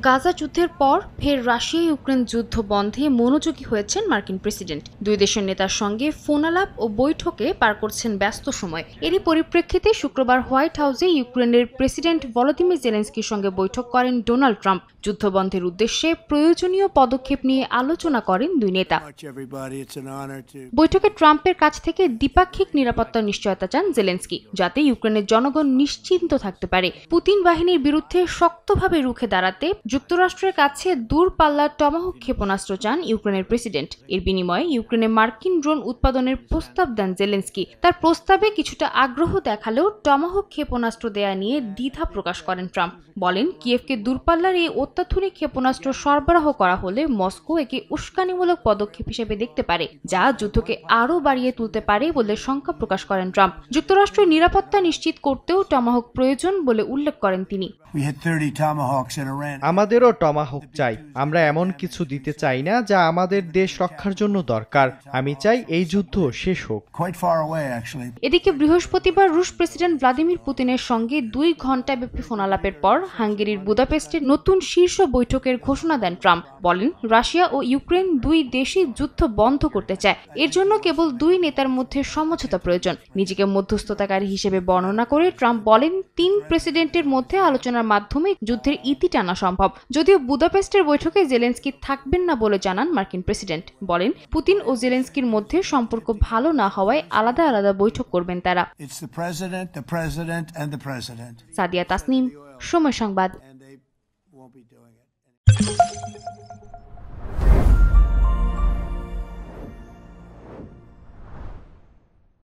গাজা যুদ্ধের পর ফের রাশিয়া ইউক্রেন যুদ্ধ বন্ধে মনোযোগী হয়েছেন মার্কিন প্রেসিডেন্ট। দুই দেশের নেতার সঙ্গে ফোনালাপ ও বৈঠকে পার করছেন ব্যস্ত সময়। এরই পরিপ্রেক্ষিতে শুক্রবার হোয়াইট হাউসে ইউক্রেনের প্রেসিডেন্ট ভলোদিমির জেলেনস্কির সঙ্গে বৈঠক করেন ডোনাল্ড ট্রাম্প। যুদ্ধবন্ধের উদ্দেশ্যে প্রয়োজনীয় পদক্ষেপ নিয়ে আলোচনা করেন দুই নেতা। বৈঠকে ট্রাম্পের কাছ থেকে দ্বিপাক্ষিক নিরাপত্তার নিশ্চয়তা চান জেলেনস্কি, যাতে ইউক্রেনের জনগণ নিশ্চিন্ত থাকতে পারে। পুতিন বাহিনীর বিরুদ্ধে শক্তভাবে রুখে দাঁড়াতে যুক্তরাষ্ট্রের কাছে দূরপাল্লার টমাহক ক্ষেপণাস্ত্র চান ইউক্রেনের প্রেসিডেন্ট। এর বিনিময়ে ইউক্রেনে মার্কিন ড্রোন উৎপাদনের প্রস্তাব দেন জেলেনস্কি। তার প্রস্তাবে কিছুটা আগ্রহ দেখালেও টমাহক ক্ষেপণাস্ত্র দেয়া নিয়ে দ্বিধা প্রকাশ করেন ট্রাম্প। বলেন, কিয়েভকে দূরপাল্লার এই অত্যাধুনিক ক্ষেপণাস্ত্র সরবরাহ করা হলে মস্কো একে উস্কানিমূলক পদক্ষেপ হিসেবে দেখতে পারে, যা যুদ্ধকে আরও বাড়িয়ে তুলতে পারে বলে শঙ্কা প্রকাশ করেন ট্রাম্প। যুক্তরাষ্ট্রের নিরাপত্তা নিশ্চিত করতেও টমাহক প্রয়োজন বলে উল্লেখ করেন তিনি। আমাদেরও টমাহক চাই। আমরা এমন কিছু দিতে চাই না যা আমাদের দেশ রক্ষার জন্য দরকার। আমি চাই এই যুদ্ধ শেষ হোক। এদিকে বৃহস্পতিবার রুশ প্রেসিডেন্ট ভ্লাদিমির পুতিনের সঙ্গে 2 ঘণ্টাব্যাপী ফোনালাপের পর হাঙ্গেরির বুদাপেস্টে নতুন শীর্ষ বৈঠকের ঘোষণা দেন ট্রাম্প। বলেন, রাশিয়া ও ইউক্রেন দুই দেশই যুদ্ধ বন্ধ করতে চায়। এর জন্য কেবল দুই নেতার মধ্যে সমঝোতা প্রয়োজন। নিজেকে মধ্যস্থতাকারী হিসেবে বর্ণনা করে ট্রাম্প বলেন, 3 প্রেসিডেন্টের মধ্যে আলোচনার মাধ্যমে যুদ্ধের ইতি টানা সম্ভব। যদিও বুদাপেস্টের বৈঠকে জেলেনস্কি থাকবেন না বলে জানান মার্কিন প্রেসিডেন্ট। বলেন, পুতিন ও জেলেনস্কির মধ্যে সম্পর্ক ভালো না হওয়ায় আলাদা আলাদা বৈঠক করবেন তারা। সাদিয়া তাসনিম, সময় সংবাদ।